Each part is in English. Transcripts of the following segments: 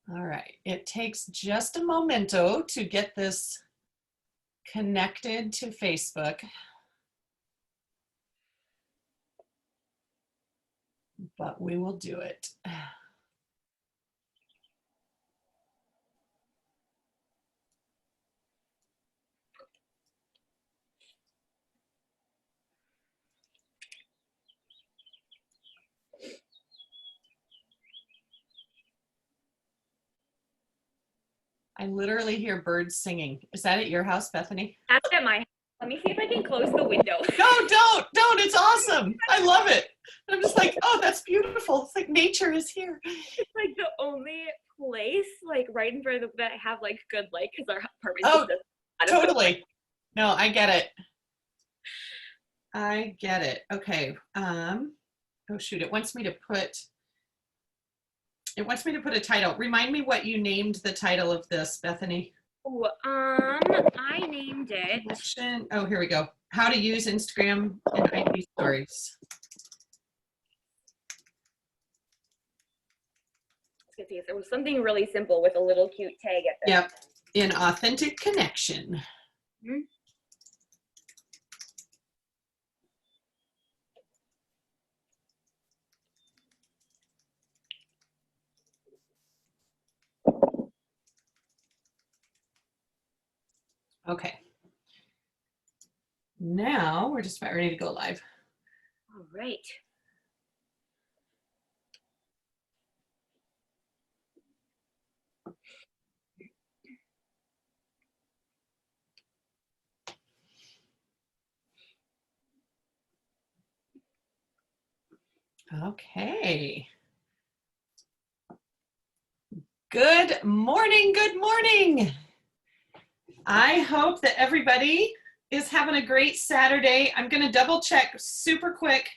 All right, it takes just a momento to get this connected to Facebook, but we will do it. I literally hear birds singing. Is that at your house, Bethany? That's at my house. Let me see if I can close the window. No, don't. It's awesome. I love it. I'm just like, oh, that's beautiful. It's like nature is here. It's like the only place like right in front of that I have like good light because our apartment Oh, just totally. No, I get it. I get it. Okay. Oh shoot, it wants me to put a title. Remind me what you named the title of this, Bethany. Oh, I named it. Connection. Oh, here we go. How to use Instagram and IG stories. There was something really simple with a little cute tag at the Yep. An authentic connection. Mm-hmm. Okay. Now we're just about ready to go live. All right. Okay. Good morning. Good morning. I hope that everybody is having a great Saturday. I'm going to double check super quick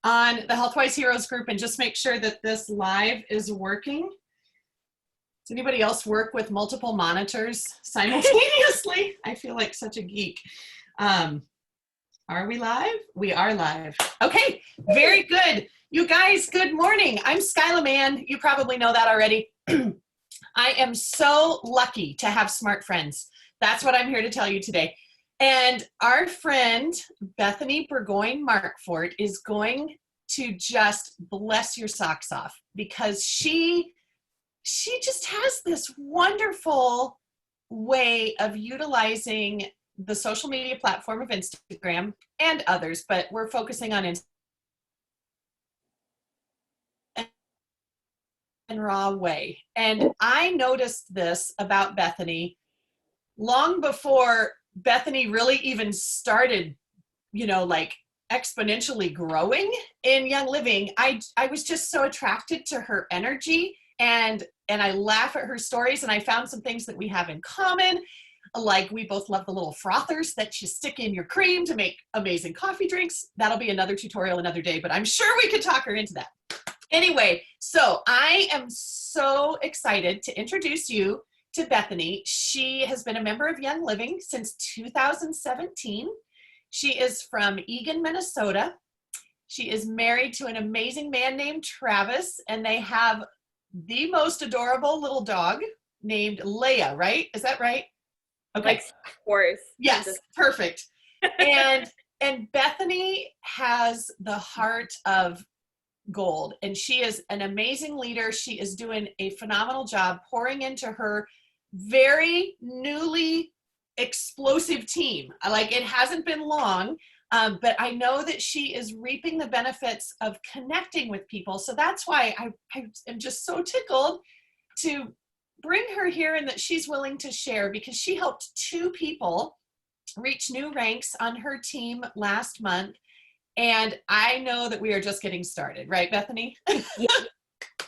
on the Healthwise Heroes group and just make sure that this live is working. Does anybody else work with multiple monitors simultaneously? I feel like such a geek. Are we live? We are live. Okay, very good. You guys, good morning. I'm Skyla Mann. You probably know that already. I am so lucky to have smart friends. That's what I'm here to tell you today. And our friend, Bethany Bourgoin Markfort, is going to just bless your socks off because she just has this wonderful way of utilizing the social media platform of Instagram and others, but we're focusing on Instagram and raw way. And I noticed this about Bethany long before Bethany really even started, you know, like exponentially growing in Young Living. I was just so attracted to her energy, and I laugh at her stories, and I found some things that we have in common. Like we both love the little frothers that you stick in your cream to make amazing coffee drinks. That'll be another tutorial another day, but I'm sure we could talk her into that. Anyway, so I am so excited to introduce you to Bethany. She has been a member of Young Living since 2017. She is from Eagan, Minnesota. She is married to an amazing man named Travis, and they have the most adorable little dog named Leia, right? Is that right? Okay. Like, of course. Yes, perfect. And Bethany has the heart of gold, and she is an amazing leader. She is doing a phenomenal job pouring into her very newly explosive team. Like, it hasn't been long, but I know that she is reaping the benefits of connecting with people. So that's why I am just so tickled to bring her here and that she's willing to share, because she helped 2 people reach new ranks on her team last month. And I know that we are just getting started, right, Bethany? Yeah.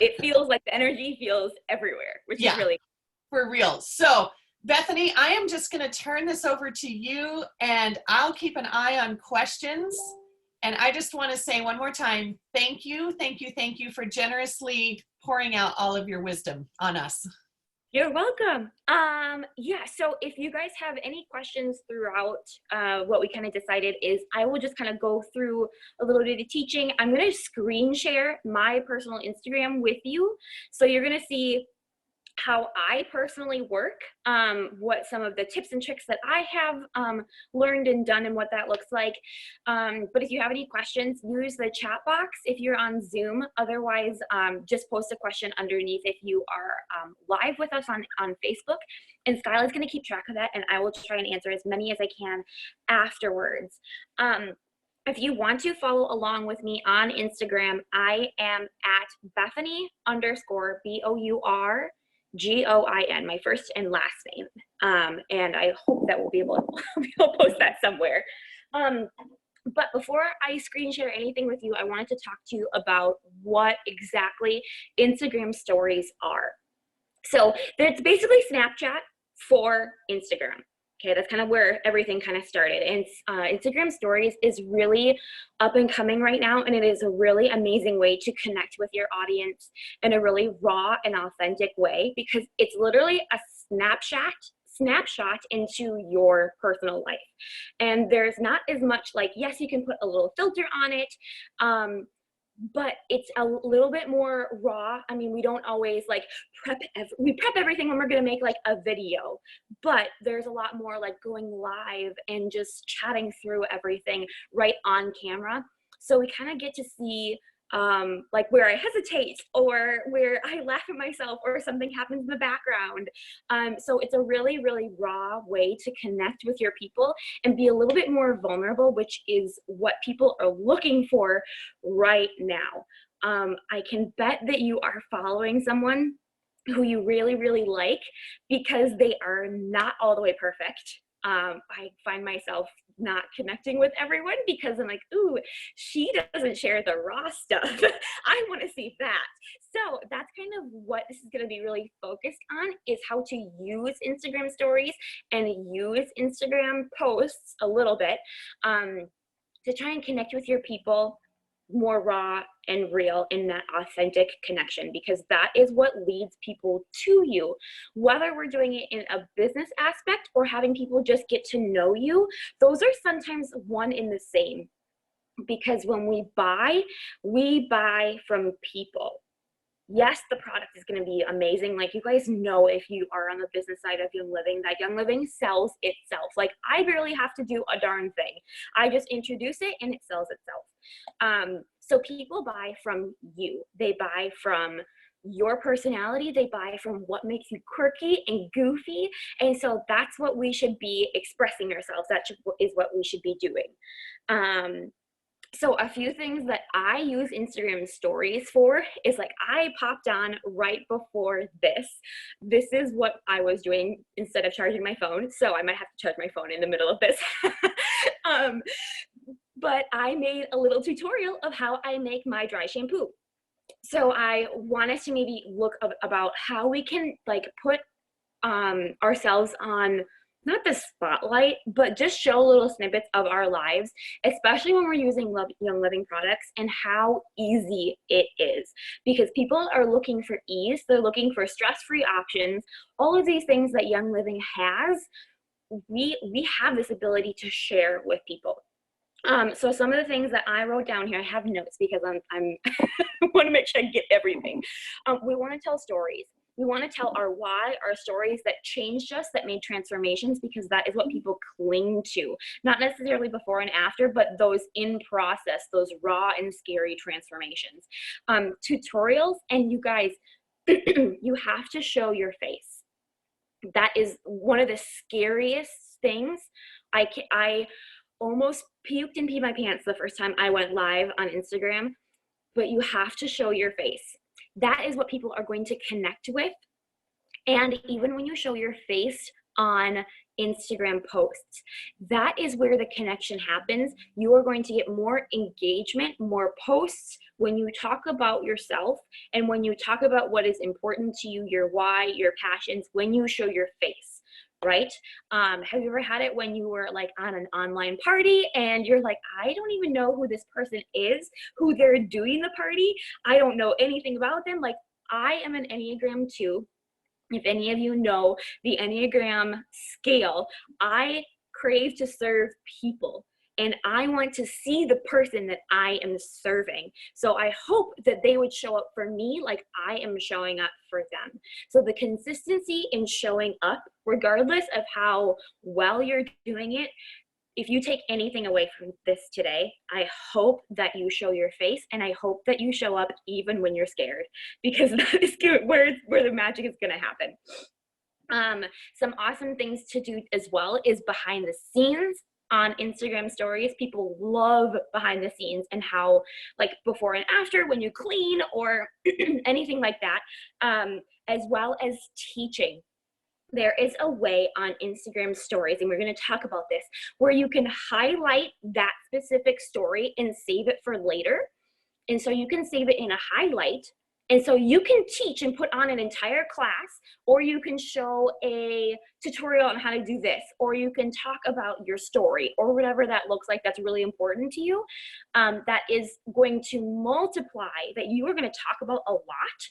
It feels like the energy feels everywhere, which is really for real. So Bethany, I am just going to turn this over to you, and I'll keep an eye on questions. And I just want to say one more time, thank you for generously pouring out all of your wisdom on us. You're welcome. Yeah, so if you guys have any questions throughout, what we kind of decided is I will just kind of go through a little bit of teaching. I'm going to screen share my personal Instagram with you. So you're going to see how I personally work, what some of the tips and tricks that I have learned and done and what that looks like. But if you have any questions, use the chat box if you're on Zoom. Otherwise, just post a question underneath if you are live with us on Facebook. And Skyla's going to keep track of that, and I will try and answer as many as I can afterwards. If you want to follow along with me on Instagram, I am at Bethany_Bourgoin, my first and last name. And I hope that we'll be able to post that somewhere. But before I screen share anything with you, I wanted to talk to you about what exactly Instagram stories are. So it's basically Snapchat for Instagram. Okay, that's kind of where everything kind of started. And Instagram stories is really up and coming right now. And it is a really amazing way to connect with your audience in a really raw and authentic way, because it's literally a snapshot into your personal life. And there's not as much like, yes, you can put a little filter on it. But it's a little bit more raw. I mean, we don't always like we prep everything when we're going to make like a video, but there's a lot more like going live and just chatting through everything right on camera. So we kind of get to see like where I hesitate or where I laugh at myself or something happens in the background. So it's a really, really raw way to connect with your people and be a little bit more vulnerable, which is what people are looking for right now. I can bet that you are following someone who you really, really like, because they are not all the way perfect. I find myself not connecting with everyone because I'm like, ooh, she doesn't share the raw stuff. I want to see that. So that's kind of what this is going to be really focused on, is how to use Instagram stories and use Instagram posts a little bit to try and connect with your people more raw and real in that authentic connection, because that is what leads people to you. Whether we're doing it in a business aspect or having people just get to know you, those are sometimes one in the same, because when we buy from people. Yes, the product is going to be amazing. Like, you guys know, if you are on the business side of Young Living, that Young Living sells itself. Like, I barely have to do a darn thing. I just introduce it and it sells itself. So people buy from you. They buy from your personality. They buy from what makes you quirky and goofy. And so that's what we should be expressing ourselves. That is what we should be doing. So a few things that I use Instagram stories for is, like, I popped on right before this. This is what I was doing instead of charging my phone. So I might have to charge my phone in the middle of this. But I made a little tutorial of how I make my dry shampoo. So I want us to maybe look about how we can like put ourselves on, not the spotlight, but just show little snippets of our lives, especially when we're using Young Living products, and how easy it is. Because people are looking for ease, they're looking for stress-free options, all of these things that Young Living has, we have this ability to share with people. So some of the things that I wrote down here, I have notes because I'm I want to make sure I get everything. We want to tell stories. We want to tell our why, our stories that changed us, that made transformations, because that is what people cling to. Not necessarily before and after, but those in process, those raw and scary transformations. Tutorials, and you guys, you have to show your face. That is one of the scariest things. I almost puked and peed my pants the first time I went live on Instagram, but you have to show your face. That is what people are going to connect with. And even when you show your face on Instagram posts, that is where the connection happens. You are going to get more engagement, more posts when you talk about yourself, and when you talk about what is important to you, your why, your passions, when you show your face. Right? Have you ever had it when you were like on an online party and you're like, I don't even know who this person is, who they're doing the party. I don't know anything about them. Like, I am an Enneagram 2. If any of you know the Enneagram scale, I crave to serve people. and I want to see the person that I am serving. So I hope that they would show up for me like I am showing up for them. So the consistency in showing up, regardless of how well you're doing it, if you take anything away from this today, I hope that you show your face, and I hope that you show up even when you're scared, because that is where the magic is going to happen. Some awesome things to do as well is behind the scenes on Instagram stories. People love behind the scenes and how, like, before and after when you clean or anything like that, as well as teaching. There is a way on Instagram stories, and we're going to talk about this, where you can highlight that specific story and save it for later. And so you can save it in a highlight. And so you can teach and put on an entire class, or you can show a tutorial on how to do this, or you can talk about your story, or whatever that looks like that's really important to you, that is going to multiply, that you are going to talk about a lot.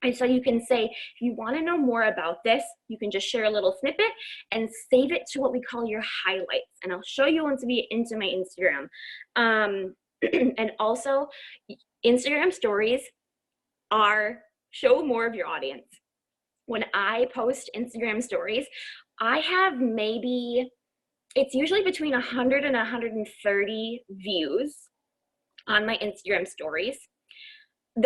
And so you can say, if you want to know more about this, you can just share a little snippet and save it to what we call your highlights. And I'll show you once we get into my Instagram. And also, Instagram stories show more of your audience. When I post Instagram stories, I have it's usually between 100 and 130 views on my Instagram stories.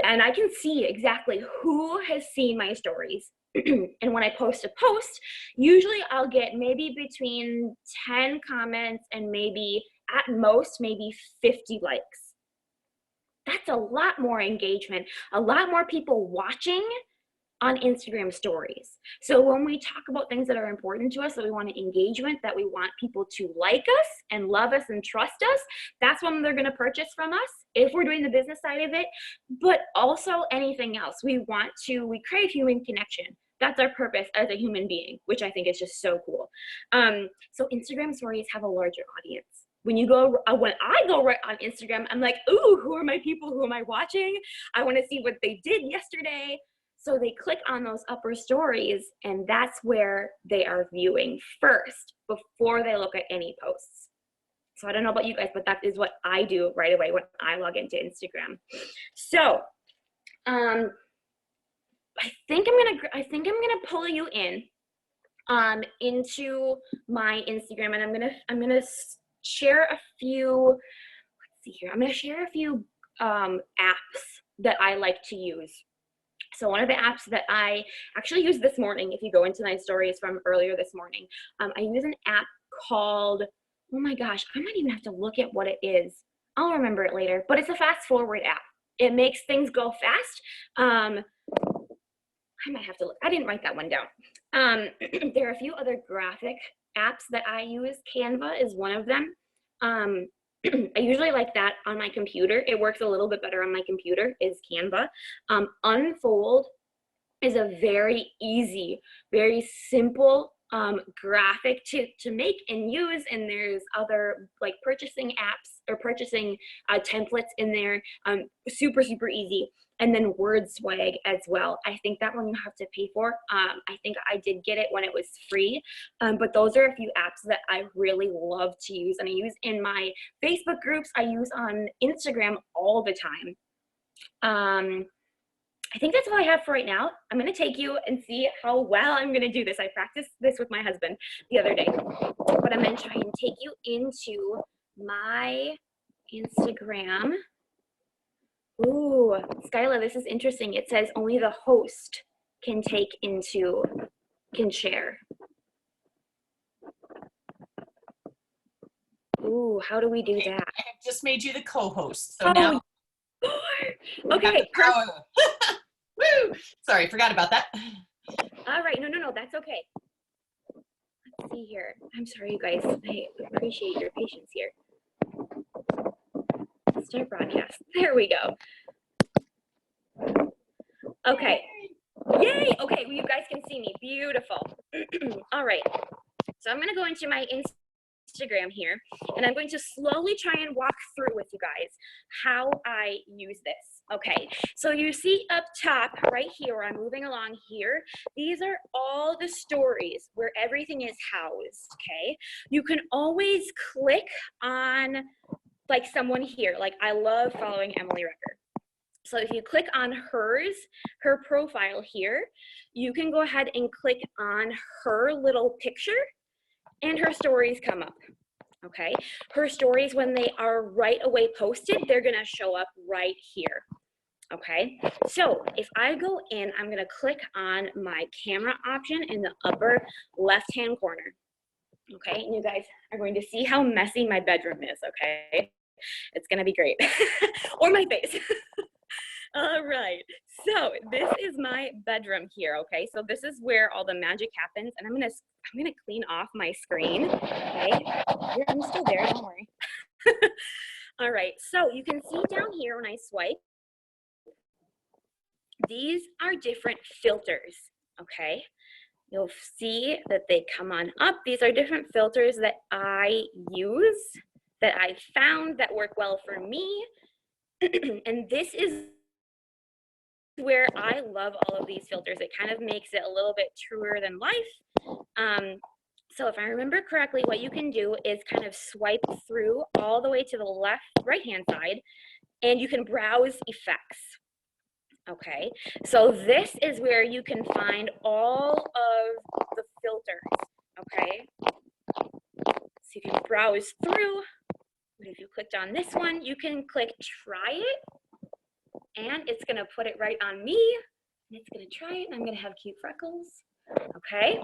And I can see exactly who has seen my stories. And when I post a post, usually I'll get maybe between 10 comments and maybe at most maybe 50 likes. That's a lot more engagement, a lot more people watching on Instagram stories. So when we talk about things that are important to us, that we want engagement, that we want people to like us and love us and trust us, that's when they're going to purchase from us, if we're doing the business side of it. But also anything else, we crave human connection. That's our purpose as a human being, which I think is just so cool. So Instagram stories have a larger audience. When I go right on Instagram, I'm like, ooh, who are my people? Who am I watching? I want to see what they did yesterday. So they click on those upper stories, and that's where they are viewing first before they look at any posts. So I don't know about you guys, but that is what I do right away when I log into Instagram. So I think I'm gonna pull you in into my Instagram, and I'm gonna share a few. Let's see here. I'm gonna share a few apps that I like to use. So one of the apps that I actually used this morning, if you go into my stories from earlier this morning, I use an app called, oh my gosh, I might even have to look at what it is. I'll remember it later, but it's a fast forward app. It makes things go fast. I might have to look. I didn't write that one down. There are a few other graphic apps that I use. Canva is one of them. I usually like that on my computer. It works a little bit better on my computer, is Canva. Unfold is a very easy, very simple graphic to make and use, and there's other like purchasing apps or purchasing templates in there, super easy. And then Word Swag as well. I think that one you have to pay for. I think I did get it when it was free, but those are a few apps that I really love to use, and I use in my Facebook groups. I use on Instagram all the time. I think that's all I have for right now. I'm gonna take you and see how well I'm gonna do this. I practiced this with my husband the other day, but I'm gonna try and take you into my Instagram. Ooh, Skyla, this is interesting. It says only the host can share. Ooh, how do we do that? I have just made you the co-host, so now okay. Woo! Sorry, forgot about that. All right, no, that's okay. Let's see here. I'm sorry, you guys. I appreciate your patience here. Start broadcast. There we go. Okay. Yay! Okay, well, you guys can see me. Beautiful. All right. So I'm gonna go into my Instagram here, and I'm going to slowly try and walk through with you guys how I use this. Okay, so you see up top right here where I'm moving along here, these are all the stories where everything is housed. Okay, you can always click on like someone here. Like I love following Emily Recker. So if you click on hers, her profile here, you can go ahead and click on her little picture and her stories come up. Okay, her stories, when they are right away posted, they're gonna show up right here. Okay, so if I go in, I'm gonna click on my camera option in the upper left-hand corner. Okay, and you guys are going to see how messy my bedroom is, okay? It's gonna be great. Or my face. All right, so this is my bedroom here, okay? So this is where all the magic happens, and I'm gonna clean off my screen, okay? I'm still there, don't worry. All right, so you can see down here when I swipe, these are different filters, okay? You'll see that they come on up. These are different filters that I use, that I found that work well for me. And this is where I love all of these filters. It kind of makes it a little bit truer than life. So if I remember correctly, what you can do is kind of swipe through all the way to the right-hand side, and you can browse effects. Okay, so this is where you can find all of the filters, okay? So you can browse through. If you clicked on this one, you can click try it, and it's gonna put it right on me, and it's gonna try it, and I'm gonna have cute freckles, okay?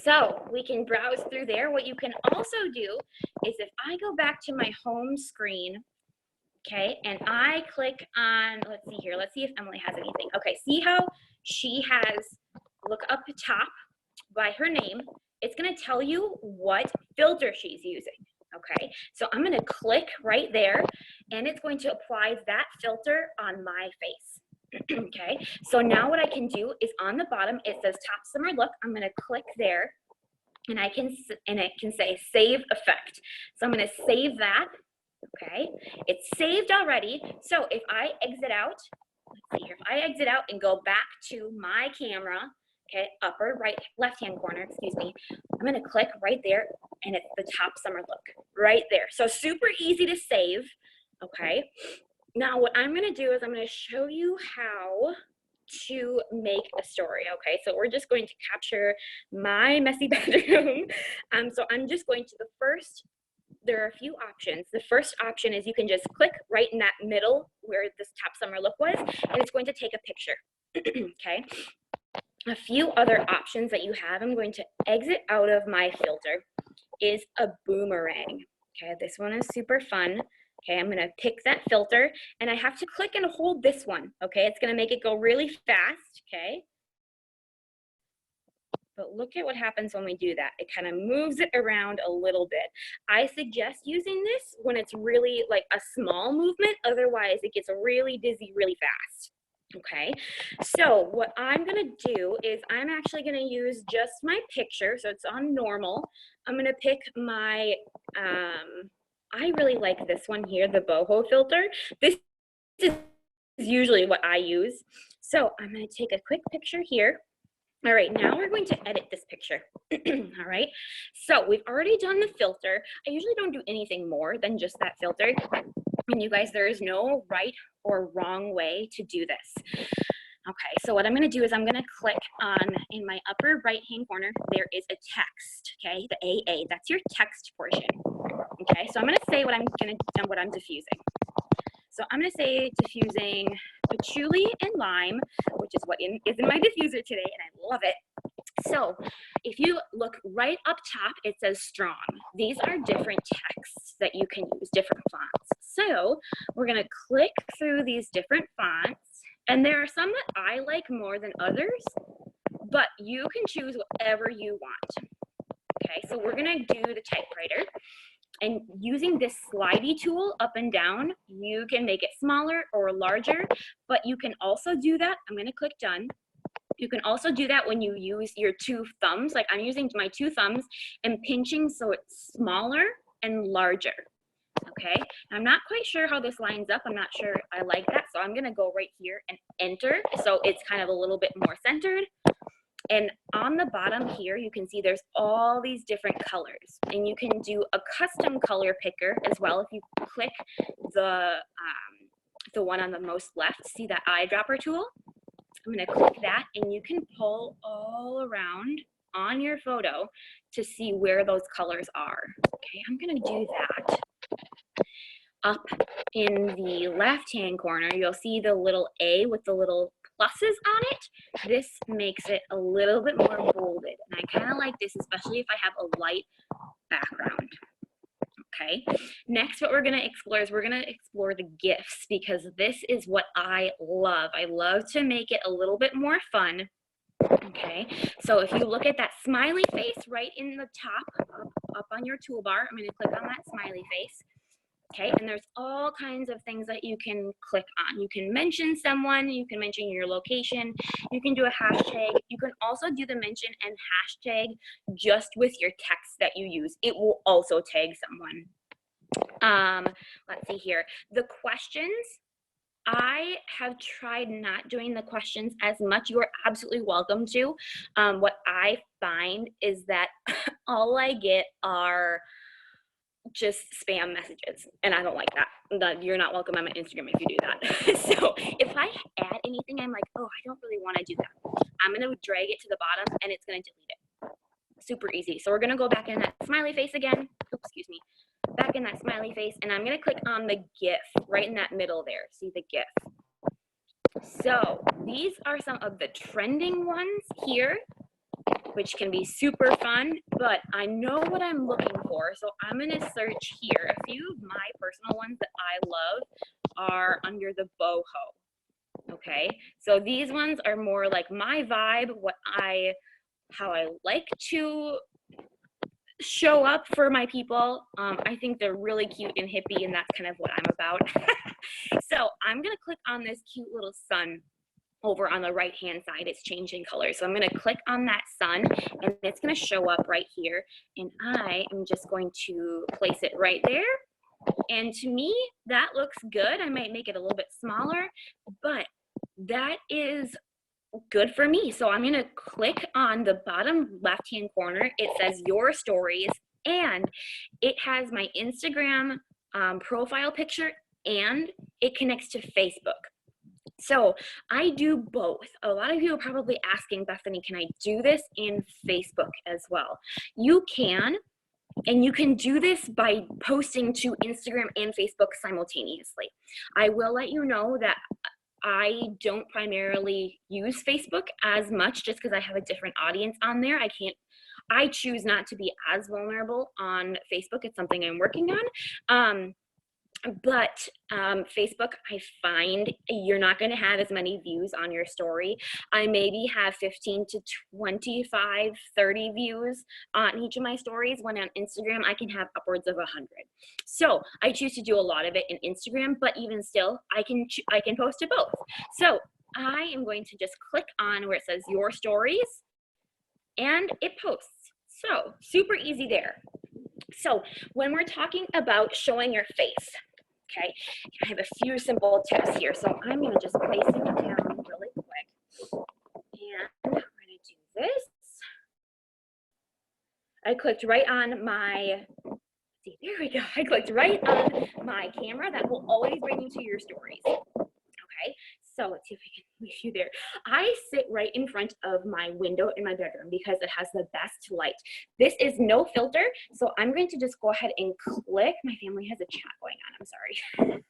So we can browse through there. What you can also do is if I go back to my home screen, okay, and I click on, let's see here, let's see if Emily has anything. Okay, see how she has, look up top by her name, it's gonna tell you what filter she's using, okay? So I'm gonna click right there, and it's going to apply that filter on my face, okay? So now what I can do is on the bottom, it says Top Summer Look. I'm gonna click there, and it can say Save Effect. So I'm gonna save that. Okay, it's saved already. So if I exit out, let's see here, if I exit out and go back to my camera, okay, upper right, left-hand corner, excuse me, I'm gonna click right there, and it's the Top Summer Look right there. So super easy to save, okay? Now what I'm gonna do is I'm gonna show you how to make a story, okay? So we're just going to capture my messy bedroom. So I'm just going to there are a few options. The first option is you can just click right in that middle where this Top Summer Look was, and it's going to take a picture, okay? A few other options that you have, I'm going to exit out of my filter, is a boomerang, okay? This one is super fun. Okay, I'm gonna pick that filter, and I have to click and hold this one, okay? It's gonna make it go really fast, okay? But look at what happens when we do that. It kind of moves it around a little bit. I suggest using this when it's really like a small movement. Otherwise, it gets really dizzy really fast. Okay, so what I'm gonna do is I'm actually gonna use just my picture. So it's on normal. I'm gonna pick my, I really like this one here, the boho filter. This is usually what I use. So I'm gonna take a quick picture here. All right, now we're going to edit this picture. All right, so we've already done the filter. I usually don't do anything more than just that filter. And you guys, there is no right or wrong way to do this. Okay, so what I'm gonna do is I'm gonna click on, in my upper right-hand corner, there is a text, okay, the AA, that's your text portion. Okay, so I'm gonna say what I'm diffusing. So I'm gonna say diffusing patchouli and lime, which is what is in my diffuser today, and I love it. So if you look right up top, it says strong. These are different texts that you can use, different fonts. So we're gonna click through these different fonts, and there are some that I like more than others, but you can choose whatever you want. Okay, so we're gonna do the typewriter. And using this slidey tool up and down, you can make it smaller or larger, but you can also do that. I'm gonna click done. You can also do that when you use your two thumbs. Like I'm using my two thumbs and pinching so it's smaller and larger. Okay, I'm not quite sure how this lines up. I'm not sure I like that. So I'm gonna go right here and enter. So it's kind of a little bit more centered. And on the bottom here, you can see there's all these different colors. And you can do a custom color picker as well. If you click the one on the most left, see that eyedropper tool? I'm gonna click that and you can pull all around on your photo to see where those colors are. Okay, I'm gonna do that. Up in the left-hand corner, you'll see the little A with the little pluses on it. This makes it a little bit more bolded. And I kind of like this, especially if I have a light background. Okay, next what we're going to explore is we're going to explore the GIFs, because this is what I love. I love to make it a little bit more fun. Okay, so if you look at that smiley face right in the top, up on your toolbar, I'm going to click on that smiley face. Okay, and there's all kinds of things that you can click on. You can mention someone, you can mention your location, you can do a hashtag. You can also do the mention and hashtag just with your text that you use. It will also tag someone. Let's see here. The questions, I have tried not doing the questions as much. You are absolutely welcome to. What I find is that all I get are just spam messages, and I don't like that. You're not welcome on my Instagram if you do that. So if I add anything, I'm like, oh, I don't really want to do that. I'm gonna drag it to the bottom and it's gonna delete it. Super easy. So we're gonna go back in that smiley face again. Oops, excuse me. Back in that smiley face, and I'm gonna click on the GIF right in that middle there. See the GIF. So these are some of the trending ones here, which can be super fun, but I know what I'm looking for. So I'm gonna search here. A few of my personal ones that I love are under the boho. Okay, so these ones are more like my vibe, how I like to show up for my people. I think they're really cute and hippie, and that's kind of what I'm about. So I'm gonna click on this cute little sun over on the right hand side. It's changing color, so I'm going to click on that sun and it's going to show up right here, and I am just going to place it right there. And to me that looks good. I might make it a little bit smaller, but that is good for me. So I'm going to click on the bottom left hand corner. It says your stories, and it has my Instagram profile picture, and it connects to Facebook. So I do both. A lot of you are probably asking, Bethany, can I do this in Facebook as well? You can, and you can do this by posting to Instagram and Facebook simultaneously. I will let you know that I don't primarily use Facebook as much just because I have a different audience on there. I choose not to be as vulnerable on Facebook. It's something I'm working on. But Facebook, I find you're not going to have as many views on your story. I maybe have 15 to 25, 30 views on each of my stories, when on Instagram I can have upwards of 100. So I choose to do a lot of it in Instagram, but even still, I can post to both. So I am going to just click on where it says your stories, and it posts. So super easy there. So when we're talking about showing your face, okay, I have a few simple tips here. So I'm going to just place it down really quick. And we're going to do this. I clicked right on my, see, there we go. I clicked right on my camera. That will always bring you to your stories. Okay, so let's see if we can leave you there. I sit right in front of my window in my bedroom because it has the best light. This is no filter, so I'm going to just go ahead and click. My family has a chat going on, I'm sorry.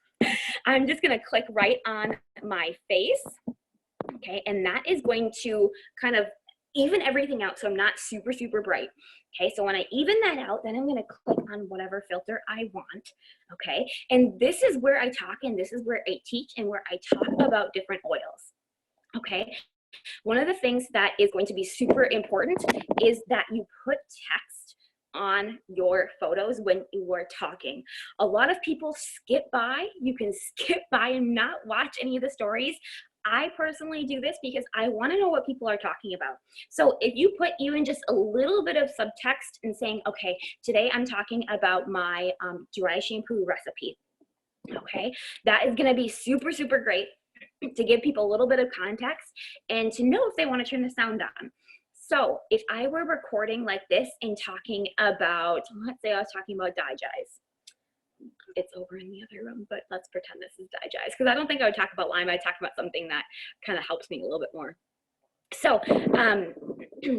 I'm just gonna click right on my face, okay, and that is going to kind of even everything out so I'm not super, super bright. Okay, so when I even that out, then I'm gonna click on whatever filter I want, okay? And this is where I talk, and this is where I teach, and where I talk about different oils, okay? One of the things that is going to be super important is that you put text on your photos when you are talking. A lot of people skip by. You can skip by and not watch any of the stories. I personally do this because I want to know what people are talking about. So if you put even just a little bit of subtext and saying, okay, today I'm talking about my dry shampoo recipe. Okay, that is going to be super, super great to give people a little bit of context and to know if they want to turn the sound on. So if I were recording like this and talking about, let's say I was talking about digize. It's over in the other room, but let's pretend this is digize because I don't think I would talk about Lyme. I'd talk about something that kind of helps me a little bit more. So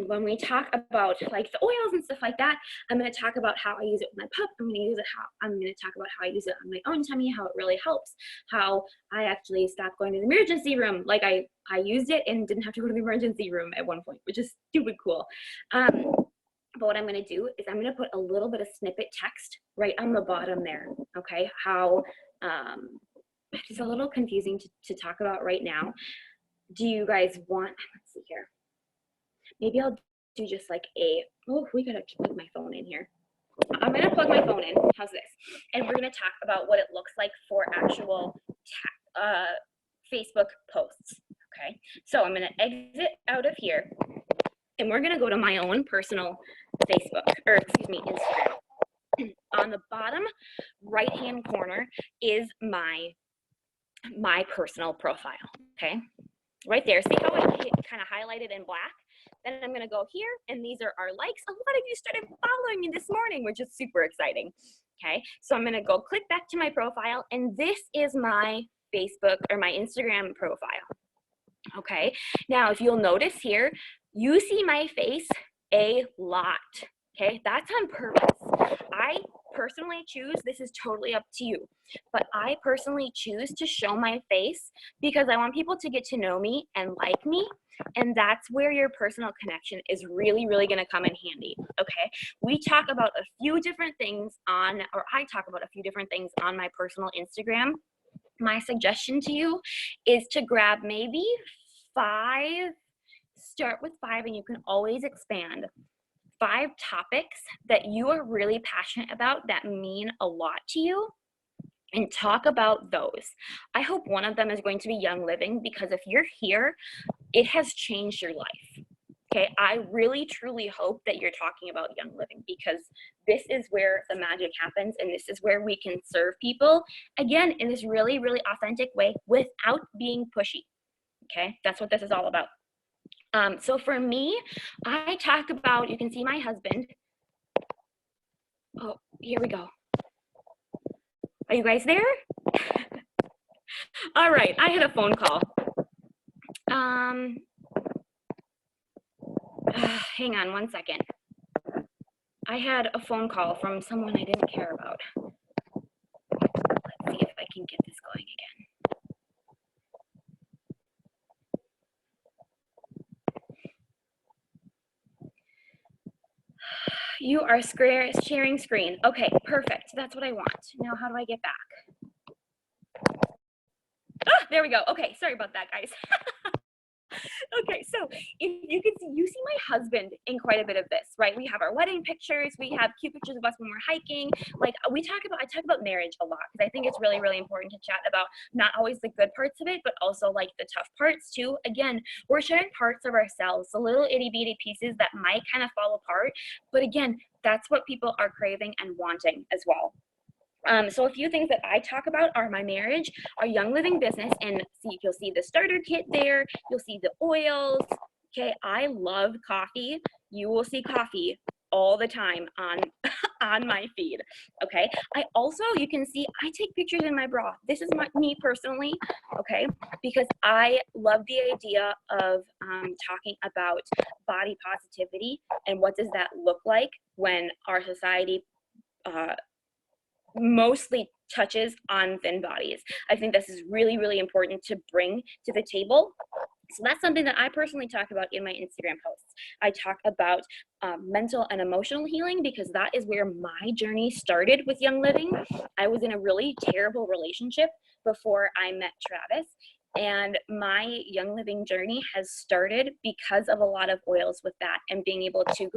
when we talk about like the oils and stuff like that, I'm going to talk about how I use it with my pup. I'm going to talk about how I use it on my own tummy, how it really helps, how I actually stopped going to the emergency room. Like I used it and didn't have to go to the emergency room at one point, which is stupid cool. But what I'm going to do is I'm going to put a little bit of snippet text right on the bottom there. Okay, how it's a little confusing to talk about right now. Do you guys want, let's see here, maybe I'll do just like we gotta plug my phone in here. I'm gonna plug my phone in, how's this? And we're gonna talk about what it looks like for actual Facebook posts, okay? So I'm gonna exit out of here and we're gonna go to my own personal Facebook, or excuse me, Instagram. On the bottom right-hand corner is my personal profile, okay? Right there, see how it kind of highlighted in black? Then I'm gonna go here, and these are our likes. A lot of you started following me this morning, which is super exciting, okay? So I'm gonna go click back to my profile, and this is my Facebook or my Instagram profile, okay? Now, if you'll notice here, you see my face a lot, okay? That's on purpose. I personally choose, this is totally up to you, but I personally choose to show my face because I want people to get to know me and like me, and that's where your personal connection is really, really gonna come in handy, okay? We talk about a few different things I talk about a few different things on my personal Instagram. My suggestion to you is to grab maybe 5, start with 5, and you can always expand. 5 topics that you are really passionate about that mean a lot to you, and talk about those. I hope one of them is going to be Young Living, because if you're here, it has changed your life. Okay, I really truly hope that you're talking about Young Living, because this is where the magic happens, and this is where we can serve people again in this really, really authentic way without being pushy. Okay, that's what this is all about. So for me, I talk about, you can see my husband. Oh, here we go. Are you guys there? All right, I had a phone call. Hang on one second. I had a phone call from someone I didn't care about. Let's see if I can get this going again. You are sharing screen. Okay, perfect. That's what I want. Now, how do I get back? Ah, there we go. Okay, sorry about that, guys. Okay, so if you can see, you see my husband in quite a bit of this, right? We have our wedding pictures, we have cute pictures of us when we're hiking. Like I talk about marriage a lot, because I think it's really, really important to chat about not always the good parts of it, but also like the tough parts too. Again, we're sharing parts of ourselves, the little itty bitty pieces that might kind of fall apart. But again, that's what people are craving and wanting as well. So a few things that I talk about are my marriage, our Young Living business, and you'll see the starter kit there, you'll see the oils. Okay, I love coffee. You will see coffee all the time on on my feed. Okay, I also, you can see I take pictures in my bra. This is me personally, okay, because I love the idea of talking about body positivity and what does that look like when our society mostly touches on thin bodies. I think this is really, really important to bring to the table. So that's something that I personally talk about in my Instagram posts. I talk about mental and emotional healing, because that is where my journey started with Young Living. I was in a really terrible relationship before I met Travis, and my Young Living journey has started because of a lot of oils with that, and being able to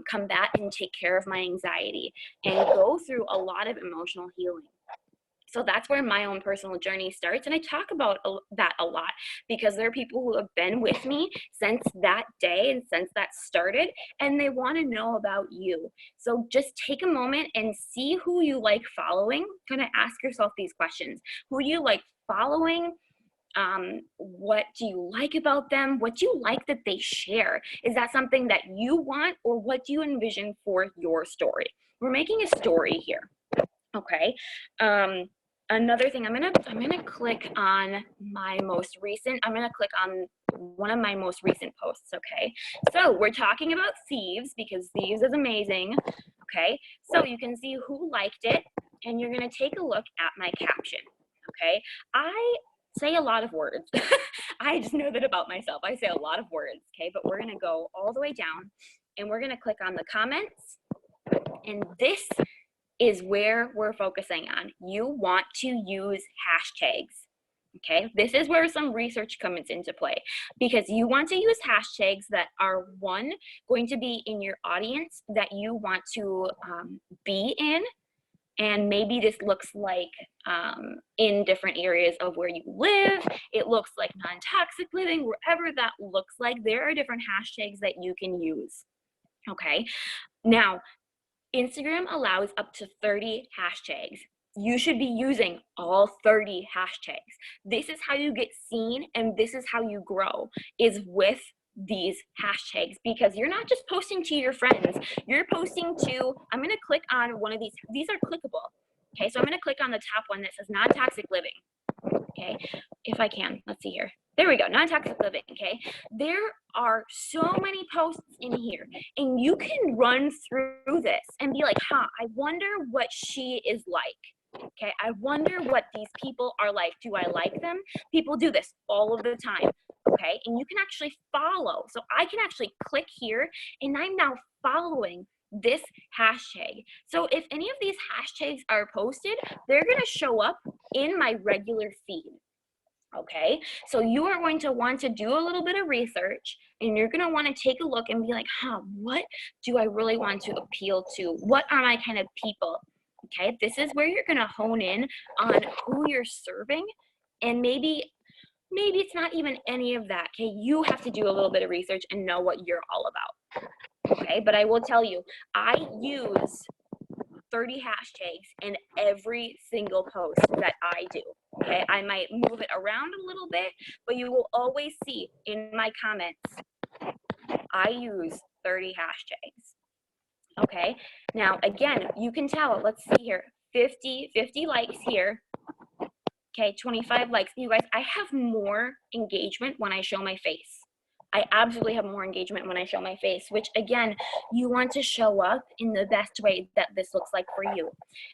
combat and take care of my anxiety and go through a lot of emotional healing. So that's where my own personal journey starts. And I talk about that a lot because there are people who have been with me since that day and since that started, and they want to know about you. So just take a moment and see who you like following. Kind of ask yourself these questions. Who do you like following? What do you like about them? What do you like that they share? Is that something that you want, or what do you envision for your story? We're making a story here. Okay. Another thing, I'm gonna click on my most recent. I'm gonna click on one of my most recent posts. Okay. So we're talking about thieves because thieves is amazing. Okay. So you can see who liked it, and you're gonna take a look at my caption. Okay. I say a lot of words. I just know that about myself. I say a lot of words. Okay. But we're gonna go all the way down, and we're gonna click on the comments, and this is where we're focusing on. You want to use hashtags. Okay, this is where some research comes into play, because you want to use hashtags that are, one, going to be in your audience that you want to be in. And maybe this looks like in different areas of where you live. It looks like non-toxic living, wherever that looks like. There are different hashtags that you can use. Okay, now Instagram allows up to 30 hashtags. You should be using all 30 hashtags. This is how you get seen, and this is how you grow, is with these hashtags, because you're not just posting to your friends. You're posting to, I'm going to click on one of these. These are clickable. Okay, so I'm going to click on the top one that says non-toxic living. Okay, if I can, let's see here. There we go, non-toxic living. Okay, there are so many posts in here, and you can run through this and be like, I wonder what she is like. Okay, I wonder what these people are like. Do I like them? People do this all of the time. Okay, and you can actually follow. So I can actually click here, and I'm now following this hashtag. So if any of these hashtags are posted, they're going to show up in my regular feed. Okay, so you are going to want to do a little bit of research, and you're going to want to take a look and be like, what do I really want to appeal to? What are my kind of people? Okay, this is where you're going to hone in on who you're serving, and maybe it's not even any of that. Okay, you have to do a little bit of research and know what you're all about. Okay, but I will tell you, I use 30 hashtags in every single post that I do. Okay, I might move it around a little bit, but you will always see in my comments, I use 30 hashtags. Okay, now again, you can tell, let's see here, 50 likes here. Okay, 25 likes. You guys, I have more engagement when I show my face. I absolutely have more engagement when I show my face, which again, you want to show up in the best way that this looks like for you.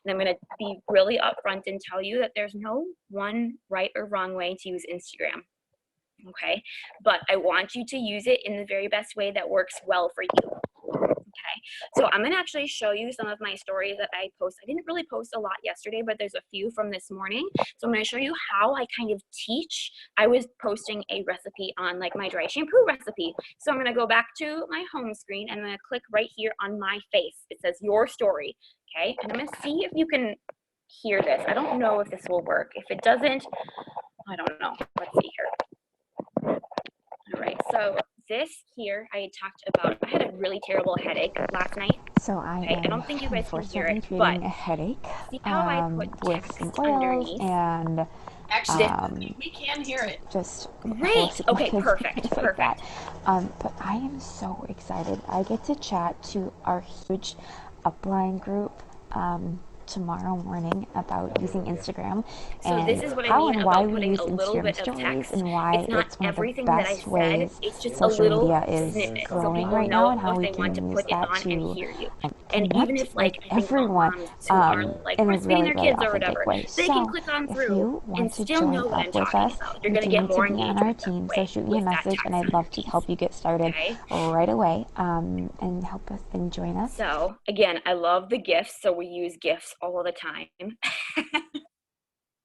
And I'm going to be really upfront and tell you that there's no one right or wrong way to use Instagram. Okay, but I want you to use it in the very best way that works well for you. Okay, so I'm going to actually show you some of my stories that I post. I didn't really post a lot yesterday, but there's a few from this morning. So I'm going to show you how I kind of teach. I was posting a recipe on like my dry shampoo recipe. So I'm going to go back to my home screen, and I'm going to click right here on my face. It says your story. Okay, and I'm going to see if you can hear this. I don't know if this will work. If it doesn't, I don't know. Let's see here. All right, so this here I had talked about. I had a really terrible headache last night. So I am I don't think you guys can hear it, treating a headache see how I put with some text oils underneath? and Actually, we can hear it. just Great. Okay, perfect. Like that. But I am so excited. I get to chat to our huge upline group tomorrow morning about using Instagram and this is what how I mean and why about we putting use a little Instagram bit of stories text. and why It's not it's one of the everything that I best said. ways It's just a social little media is snippet, so growing people right now, know and how if we they want can to use put it that on and to hear you. And connect even if with like I think about everyone moms who are like in a breastfeeding really, their really kids or authentic whatever, way. they can So click on if through you and want to still know join what up I'm with talking us, about. You're you gonna do get need to more be on our engagement that team. So way shoot me a with that message, text and I'd love to underneath. help you get started Okay. right away and help us and join us. So again, I love the gifts, so we use gifts all the time.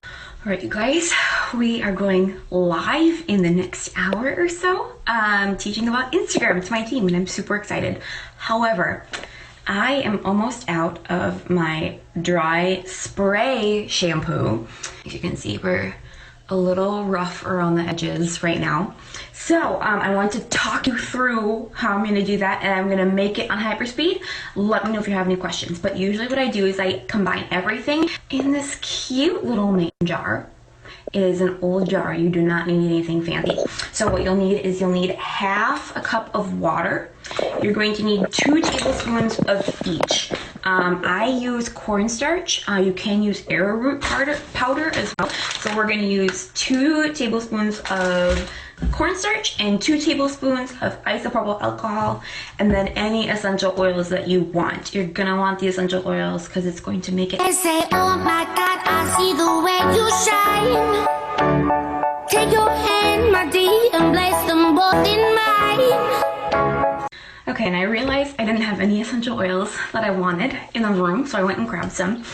All right, you guys, we are going live in the next hour or so, teaching about Instagram to my team, and I'm super excited. However, I am almost out of my dry spray shampoo. As you can see, we're a little rough around the edges right now. So I want to talk you through how I'm gonna do that, and I'm gonna make it on hyperspeed. Let me know if you have any questions. But usually what I do is I combine everything in this cute little mason jar. It is an old jar. You do not need anything fancy. So what you'll need is you'll need half a cup of water. You're going to need 2 tablespoons of each. I use cornstarch. You can use arrowroot powder as well. So we're going to use 2 tablespoons of cornstarch and 2 tablespoons of isopropyl alcohol, and then any essential oils that you want. You're gonna want the essential oils because it's going to make it. They say, oh my God, I see the way you shine. Take your hand, my dear, and place them both in mine. Okay, and I realized I didn't have any essential oils that I wanted in the room, so I went and grabbed some.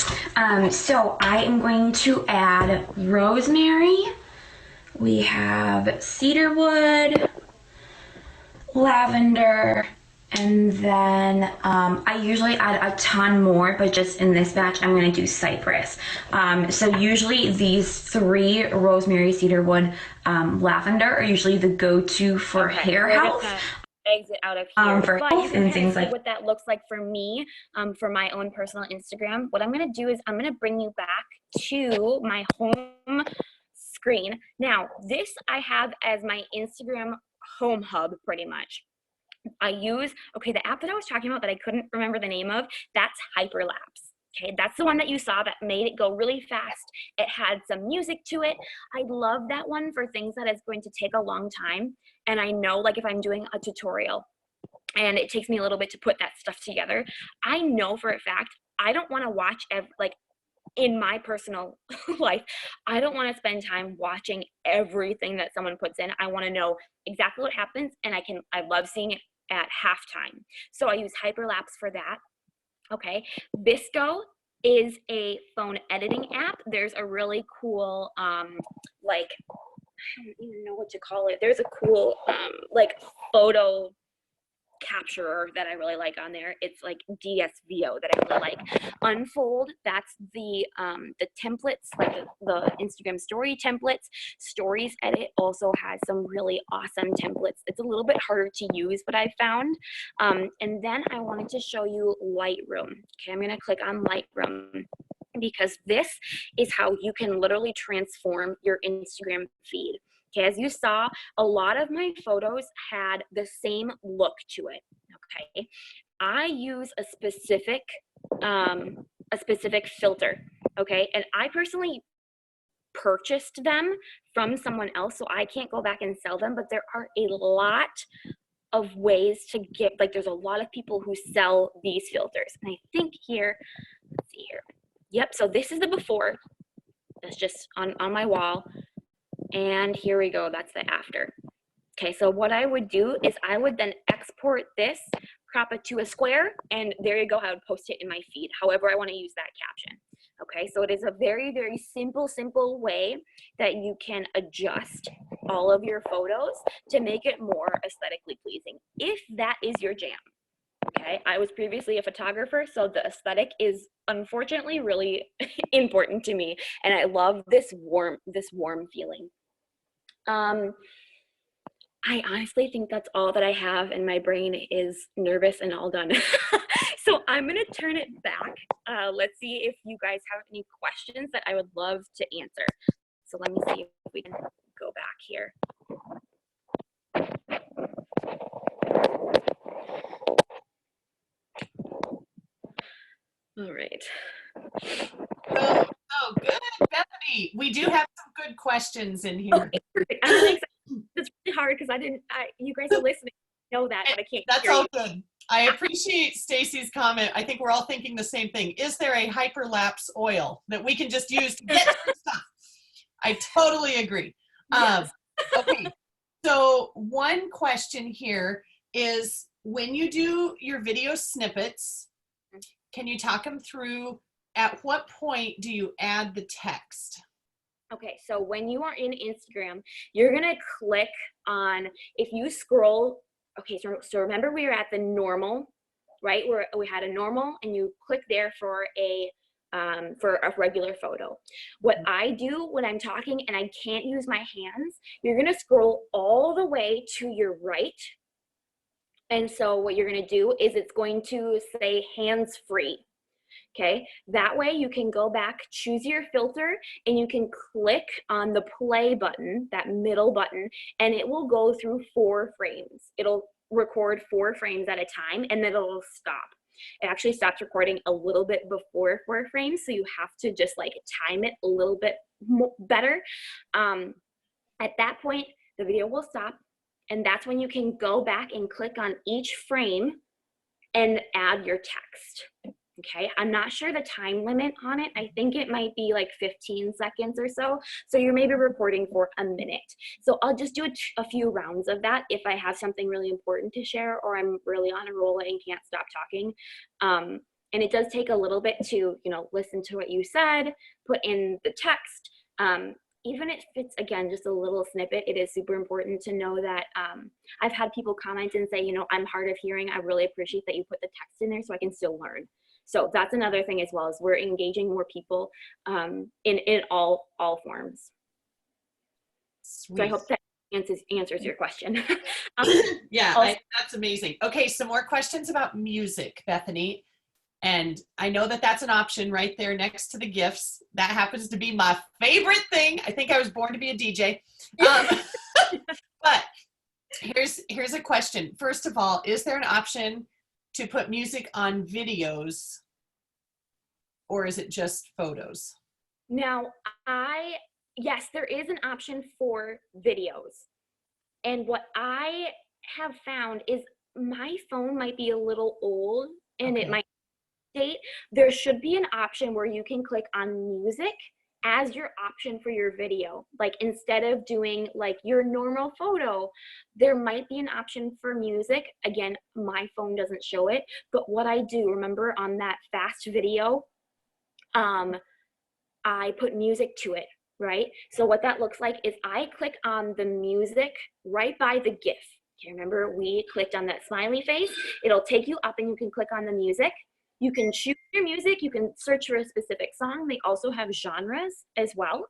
So I am going to add rosemary. We have cedarwood, lavender, and then I usually add a ton more, but just in this batch, I'm gonna do cypress. So usually these 3, rosemary, cedarwood, lavender, are usually the go-to for hair health. Exit out of here, For but you health can and kind things of see like what that looks like for me, for my own personal Instagram. What I'm gonna do is I'm gonna bring you back to my home screen. Now, this I have as my Instagram home hub pretty much. I use, okay, the app that I was talking about that I couldn't remember the name of, that's Hyperlapse. Okay, that's the one that you saw that made it go really fast. It had some music to it. I love that one for things that is going to take a long time. And I know, like, if I'm doing a tutorial and it takes me a little bit to put that stuff together, I know for a fact I don't want to watch in my personal life, I don't want to spend time watching everything that someone puts in. I want to know exactly what happens, and I love seeing it at halftime. So I use Hyperlapse for that. Okay, Visco is a phone editing app. There's a really cool, like, I don't even know what to call it. There's a cool, like, photo capturer that I really like on there. It's like DSVO that I really like. Unfold, that's the templates, like the Instagram story templates. Stories Edit also has some really awesome templates. It's a little bit harder to use, but I found. And then I wanted to show you Lightroom. Okay, I'm gonna click on Lightroom because this is how you can literally transform your Instagram feed. Okay, as you saw, a lot of my photos had the same look to it. Okay, I use a specific filter. Okay, and I personally purchased them from someone else, so I can't go back and sell them. But there are a lot of ways to get, like, there's a lot of people who sell these filters. And I think here, let's see here. Yep, so this is the before. That's just on my wall. And here we go, that's the after. Okay, so what I would do is I would then export this, crop it to a square, and there you go, I would post it in my feed, however I want to use that caption. Okay, so it is a very, very simple way that you can adjust all of your photos to make it more aesthetically pleasing, if that is your jam. Okay, I was previously a photographer, so the aesthetic is unfortunately really important to me, and I love this warm feeling. I honestly think that's all that I have, and my brain is nervous and all done. So I'm gonna turn it back. Let's see if you guys have any questions that I would love to answer. So let me see if we can go back here. All right. Oh, good, Bethany. We do have some good questions in here. Okay, perfect. I'm really excited. It's really hard because you guys are listening. I know that, but I can't. That's all good. I appreciate Stacy's comment. I think we're all thinking the same thing. Is there a hyperlapse oil that we can just use to get some stuff? I totally agree. Yes. Okay, so one question here is, when you do your video snippets, can you talk them through? At what point do you add the text? Okay, so when you are in Instagram, you're gonna click on, if you scroll, okay, so remember we were at the normal right? Where we had a normal and you click there for a regular photo. What I do when I'm talking and I can't use my hands, you're gonna scroll all the way to your right. And so what you're gonna do is it's going to say hands-free. Okay, that way you can go back, choose your filter, and you can click on the play button, that middle button, and it will go through 4 frames. It'll record 4 frames at a time, and then it'll stop. It actually stops recording a little bit before 4 frames, so you have to just like time it a little bit better. At that point, the video will stop, and that's when you can go back and click on each frame and add your text. Okay, I'm not sure the time limit on it. I think it might be like 15 seconds or so. So you're maybe recording for a minute. So I'll just do a few rounds of that if I have something really important to share or I'm really on a roll and can't stop talking. And it does take a little bit to, you know, listen to what you said, put in the text. Even if it's, again, just a little snippet, it is super important to know that I've had people comment and say, you know, I'm hard of hearing. I really appreciate that you put the text in there so I can still learn. So that's another thing as well, is we're engaging more people in all forms. Sweet. So I hope that answers your question. Yeah, that's amazing. Okay, some more questions about music, Bethany. And I know that that's an option right there next to the gifts. That happens to be my favorite thing. I think I was born to be a DJ. But here's a question. First of all, is there an option to put music on videos, or is it just photos? Now, yes, there is an option for videos. And what I have found is my phone might be a little old and it might date. There should be an option where you can click on music as your option for your video. Like instead of doing like your normal photo, there might be an option for music. Again, my phone doesn't show it, but what I do, remember on that fast video, I put music to it, right? So what that looks like is I click on the music right by the GIF. Okay, remember we clicked on that smiley face? It'll take you up and you can click on the music. You can choose your music, you can search for a specific song. They also have genres as well.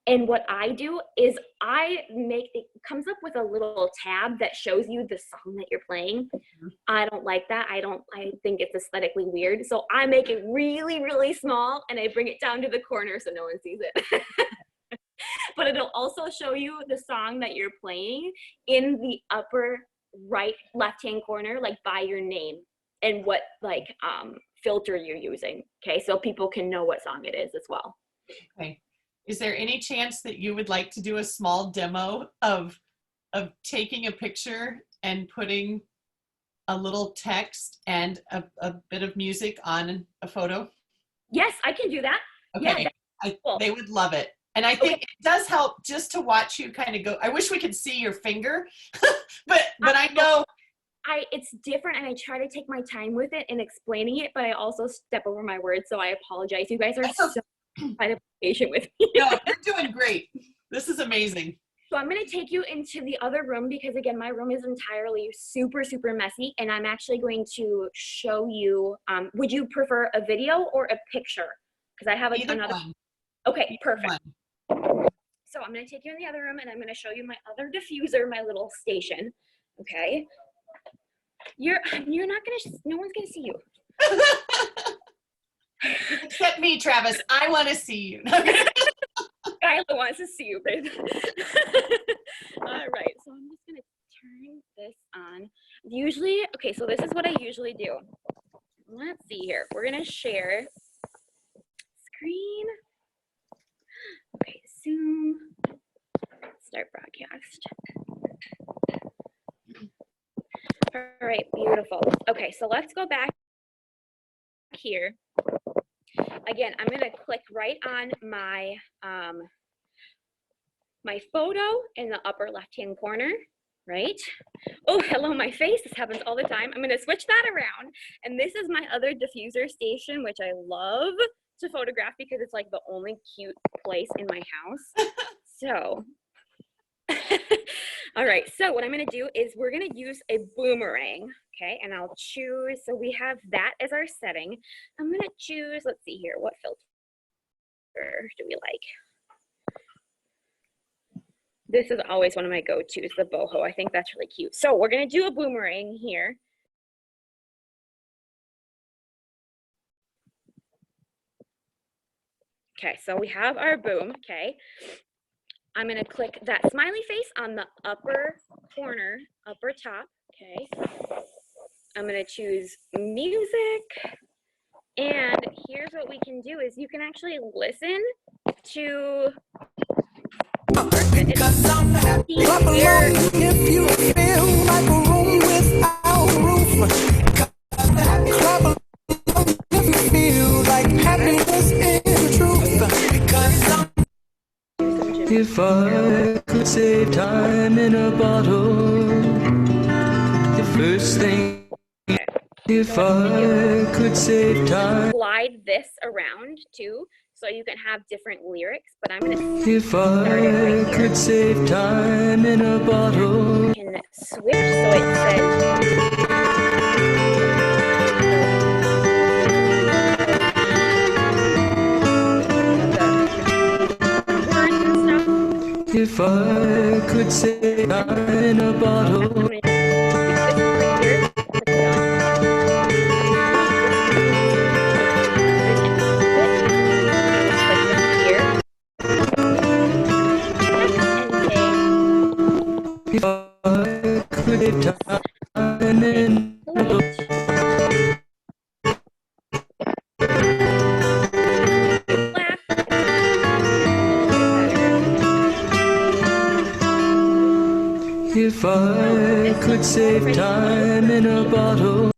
And what I do is it comes up with a little tab that shows you the song that you're playing. I don't like that. I think it's aesthetically weird. So I make it really, really small and I bring it down to the corner so no one sees it. But it'll also show you the song that you're playing in the upper right, left-hand corner, like by your name. And what like filter you're using, okay? So people can know what song it is as well. Okay. Is there any chance that you would like to do a small demo of taking a picture and putting a little text and a bit of music on a photo? Yes, I can do that. Okay, yeah, cool. They would love it. And I think it does help just to watch you kind of go. I wish we could see your finger, but I know. It's different and I try to take my time with it and explaining it, but I also step over my words, so I apologize. You guys are so kind of patient with me. No, you're doing great. This is amazing. So I'm going to take you into the other room because again, my room is entirely super, super messy and I'm actually going to show you, would you prefer a video or a picture? Because I have another one. Okay, perfect. So I'm going to take you in the other room and I'm going to show you my other diffuser, my little station. Okay. You're not gonna, no one's gonna see you. Except me, Travis. I want to see you. Kyla wants to see you, babe. All right, so I'm just gonna turn this on. Usually, okay, so this is what I usually do. Let's see here. We're gonna share screen. Okay, Zoom. Start broadcast. All right, beautiful. Okay, so let's go back here. Again, I'm gonna click right on my my photo in the upper left-hand corner, right? Oh, hello, my face. This happens all the time. I'm gonna switch that around. And this is my other diffuser station, which I love to photograph because it's like the only cute place in my house. So All right, so what I'm gonna do is we're gonna use a boomerang, okay? And I'll choose, so we have that as our setting. I'm gonna choose, let's see here, what filter do we like? This is always one of my go-tos, the boho. I think that's really cute. So we're gonna do a boomerang here. Okay, so we have our boom, okay? I'm gonna click that smiley face on the upper corner, upper top, okay? I'm gonna choose music. And here's what we can do is you can actually listen to Because I'm happy. Clap along if you feel like a room without a roof. Clap along if you feel like happiness is the truth. Because I'm if I could save time in a bottle, the first thing, if I could save time. slide this around too, so you can have different lyrics, but I'm gonna If I could save time in a bottle. you can switch so it says words and stuff. If I could save time in a bottle. I'm gonna use this right here, click done. If I could save time in a bottle. If I could save time in a bottle.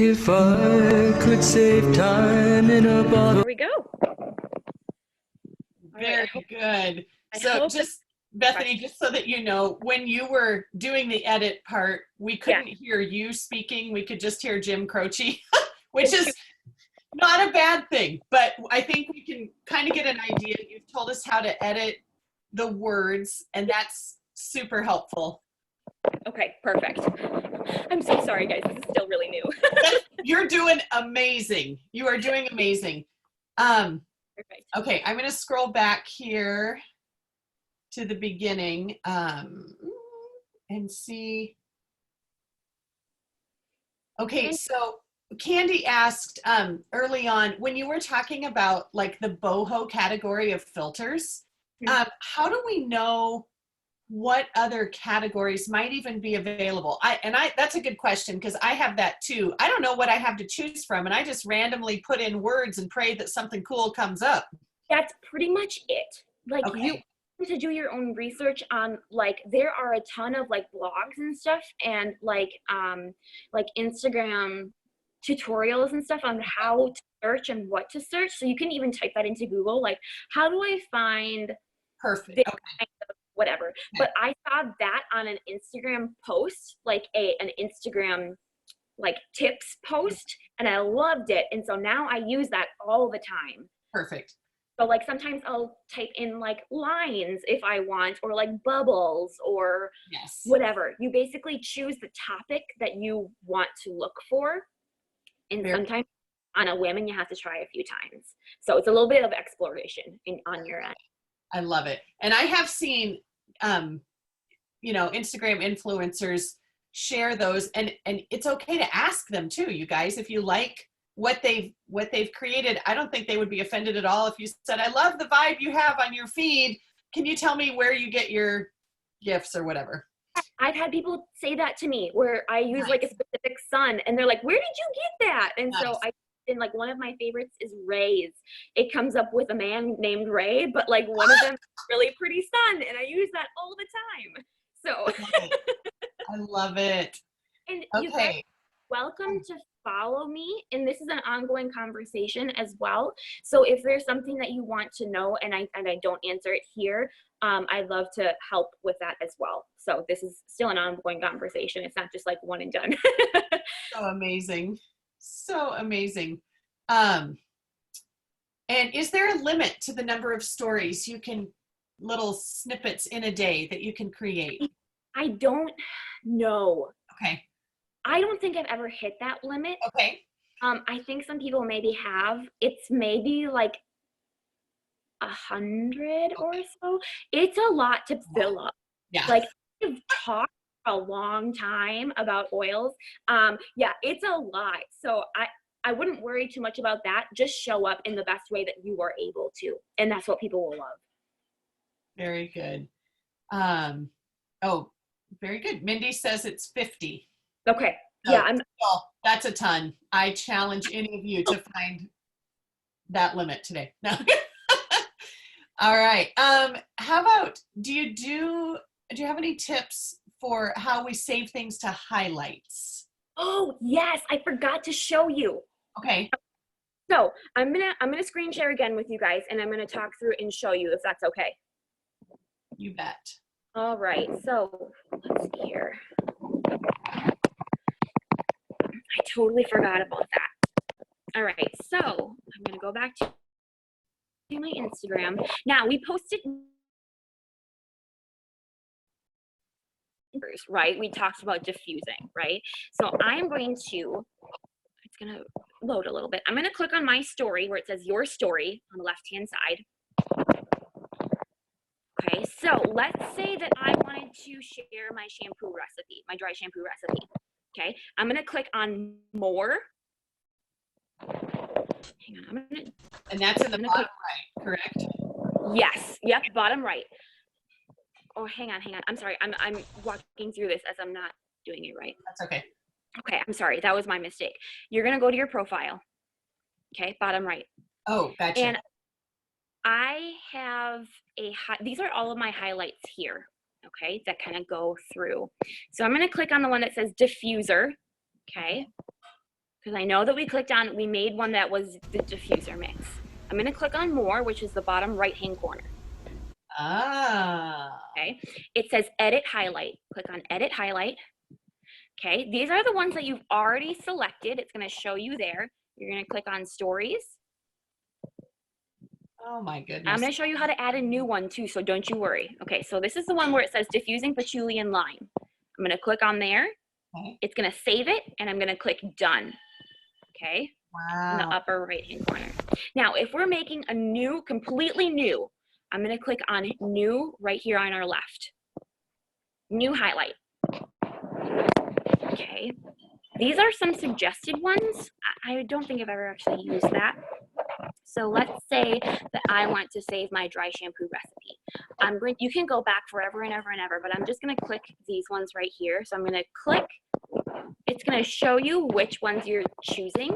If I could save time in a bottle. There we go. Very good. So just, Bethany, just so that you know, when you were doing the edit part, we couldn't hear you speaking. We could just hear Jim Croce, which is not a bad thing, but I think we can kind of get an idea. You've told us how to edit the words, and that's super helpful. Okay, perfect. I'm so sorry, guys. This is still really new. You're doing amazing. You are doing amazing. Perfect. Okay, I'm going to scroll back here to the beginning and see. Okay, so Candy asked early on, when you were talking about like the boho category of filters, how do we know what other categories might even be available? That's a good question, because I have that too. I don't know what I have to choose from, and I just randomly put in words and pray that something cool comes up. That's pretty much it. Like Okay. you have to do your own research on, like, there are a ton of like blogs and stuff, and like Instagram tutorials and stuff on how to search and what to search. So you can even type that into Google, like, how do I find Perfect. this Okay. kind of whatever. Okay. But I saw that on an Instagram post, like an Instagram like tips post, and I loved it. And so now I use that all the time. Perfect. So like sometimes I'll type in like lines if I want, or like bubbles, or Yes. whatever. You basically choose the topic that you want to look for. And sometimes on a whim, and you have to try a few times. So it's a little bit of exploration on your end. I love it. And I have seen, you know, Instagram influencers share those, and it's okay to ask them too, you guys, if you like what they've created. I don't think they would be offended at all if you said, I love the vibe you have on your feed. Can you tell me where you get your gifts or whatever? I've had people say that to me, where I use like a specific sun, and they're like, where did you get that? And so and like one of my favorites is Ray's. It comes up with a man named Ray, but like one of them is really pretty sun, and I use that all the time. So I love it. And Okay. welcome to follow me. And this is an ongoing conversation as well. So if there's something that you want to know and I don't answer it here, I'd love to help with that as well. So this is still an ongoing conversation. It's not just like one and done. So amazing. So amazing. And is there a limit to the number of stories you can, little snippets in a day that you can create? I don't know. Okay. I don't think I've ever hit that limit. Okay. I think some people maybe have. It's maybe like 100 or so. It's a lot to fill up. Yeah. Like, I've talked a long time about oils. Yeah, it's a lot. So I wouldn't worry too much about that. Just show up in the best way that you are able to. And that's what people will love. Very good. Oh, very good. Mindy says it's 50. Okay. So, Yeah, well, that's a ton. I challenge any of you to find that limit today. No. All right. How about, do you have any tips for how we save things to highlights? oh yes, I forgot to show you. Okay. So I'm gonna screen share again with you guys, and I'm gonna talk through and show you if that's okay. You bet. All right, so let's see here. I totally forgot about that. All right, so I'm gonna go back to my Instagram. Now we posted, right? We talked about diffusing, right? So I'm going to, it's gonna load a little bit. I'm gonna click on my story where it says your story on the left-hand side. Okay, so let's say that I wanted to share my shampoo recipe, my dry shampoo recipe. Okay, I'm gonna click on more. Hang on, I'm gonna. And that's in the bottom right, correct? Yes, yep, bottom right. Oh, hang on. I'm sorry. I'm walking through this as I'm not doing it right. That's okay. Okay, I'm sorry. That was my mistake. You're gonna go to your profile. Okay, bottom right. Oh, gotcha. And I have these are all of my highlights here, okay, that kind of go through. So I'm going to click on the one that says diffuser, okay, because I know that we made one that was the diffuser mix. I'm going to click on more, which is the bottom right-hand corner. Ah. Okay, it says edit highlight. Click on edit highlight. Okay, these are the ones that you've already selected. It's going to show you there. You're going to click on stories. Oh my goodness. I'm going to show you how to add a new one too, so don't you worry. Okay, so this is the one where it says diffusing patchouli and lime. I'm going to click on there. Okay. It's going to save it, and I'm going to click done. Okay, Wow. in the upper right-hand corner. Now, if we're making a new, completely new, I'm going to click on new right here on our left. New highlight. Okay, these are some suggested ones. I don't think I've ever actually used that. So let's say that I want to save my dry shampoo recipe. You can go back forever and ever and ever, but I'm just going to click these ones right here. So I'm going to click. It's going to show you which ones you're choosing.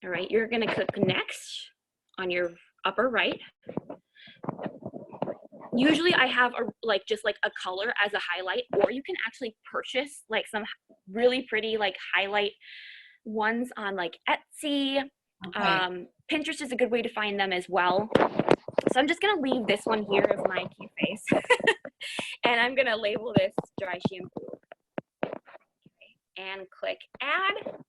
All right, you're going to click next on your upper right. Usually I have just a color as a highlight, or you can actually purchase like some really pretty like highlight ones on like Etsy. Okay. Pinterest is a good way to find them as well. So I'm just gonna leave this one here as my cute face. And I'm gonna label this dry shampoo. Okay. And click add.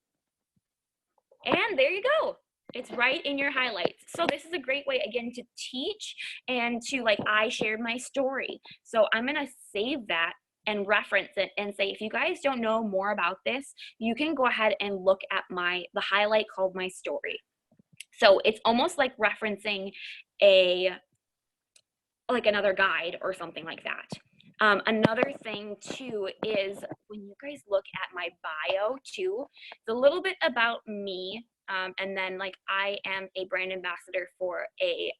And there you go. It's right in your highlights. So this is a great way, again, to teach and to I shared my story. So I'm going to save that and reference it and say, if you guys don't know more about this, you can go ahead and look at the highlight called my story. So it's almost like referencing another guide or something like that. Another thing too is when you guys look at my bio too, it's a little bit about me. And then I am a brand ambassador for a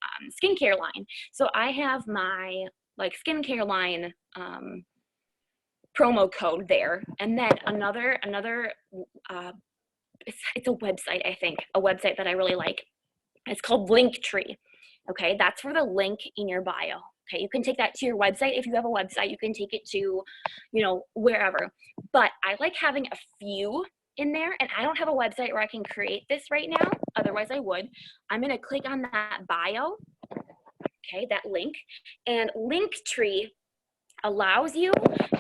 skincare line. So I have my skincare line promo code there. And then another it's a website, I think, a website that I really like. It's called Linktree. Okay, that's for the link in your bio. Okay, you can take that to your website. If you have a website, you can take it to, you know, wherever. But I like having a few in there, and I don't have a website where I can create this right now. Otherwise I would. I'm gonna click on that bio, okay, that link, and Linktree allows you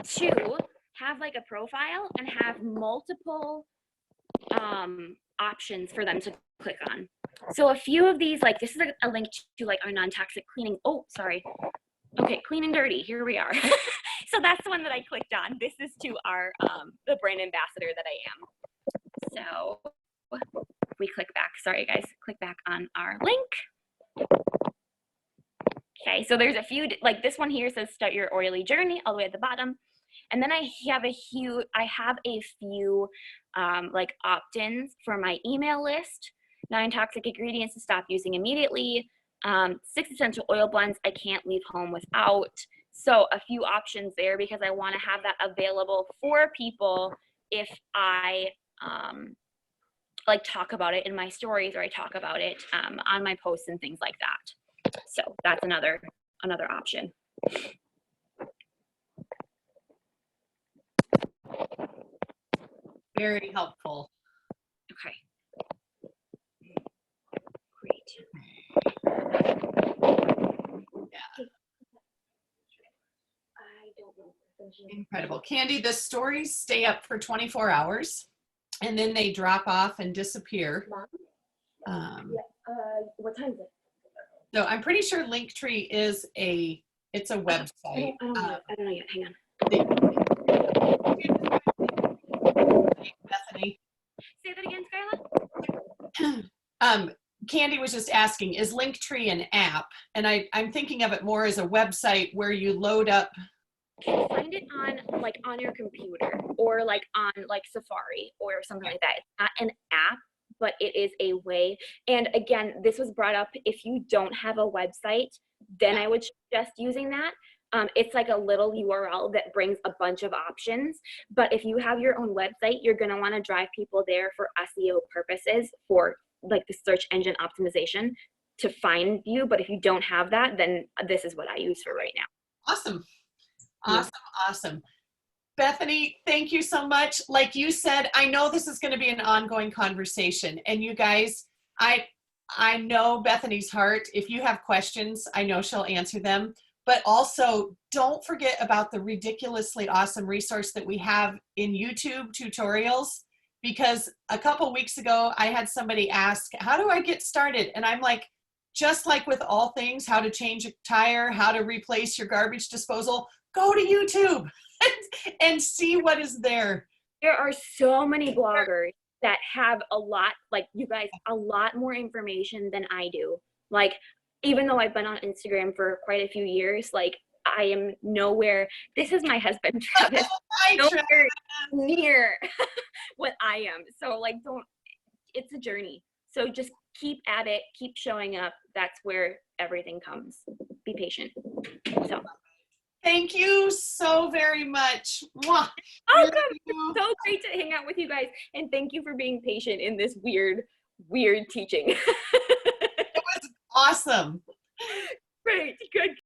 to have like a profile and have multiple options for them to click on. So a few of these, like this is a link to like our non-toxic cleaning. Oh, sorry. Okay, clean and dirty, here we are. So that's the one that I clicked on. This is to our, the brand ambassador that I am. So we click back, sorry guys, click back on our link. Okay, so there's a few, like this one here says start your oily journey all the way at the bottom. And then I have a few like opt-ins for my email list, 9 toxic ingredients to stop using immediately, 6 essential oil blends I can't leave home without. So a few options there because I want to have that available for people if I like talk about it in my stories or I talk about it on my posts and things like that. So that's another option. Very helpful. Okay. Great. Yeah. I don't know. Incredible. Candy, the stories stay up for 24 hours and then they drop off and disappear. What time is it? So I'm pretty sure Linktree is it's a website. I don't know yet. Hang on. Bethany. Say that again, Skyla. Candy was just asking, is Linktree an app? And I'm thinking of it more as a website where you load up. Can you find it on like on your computer or like on like Safari or something like that? It's not an app, but it is a way. And again, this was brought up, if you don't have a website, then I would suggest using that. It's like a little URL that brings a bunch of options. But if you have your own website, you're going to want to drive people there for SEO purposes, for like the search engine optimization to find you. But if you don't have that, then this is what I use for right now. Awesome. Awesome. Awesome. Bethany, thank you so much. Like you said, I know this is going to be an ongoing conversation. And you guys, I know Bethany's heart. If you have questions, I know she'll answer them. But also, don't forget about the ridiculously awesome resource that we have in YouTube tutorials. Because a couple weeks ago, I had somebody ask, how do I get started? And I'm like, just like with all things, how to change a tire, how to replace your garbage disposal, go to YouTube and see what is there. There are so many bloggers that have a lot, like you guys, a lot more information than I do. Like, even though I've been on Instagram for quite a few years, like I am nowhere, this is my husband, Travis, nowhere near what I am. So like, it's a journey. So just keep at it, keep showing up. That's where everything comes. Be patient. So. Thank you so very much. Mwah. Welcome. It's so great to hang out with you guys. And thank you for being patient in this weird teaching. It was awesome. Great. Good.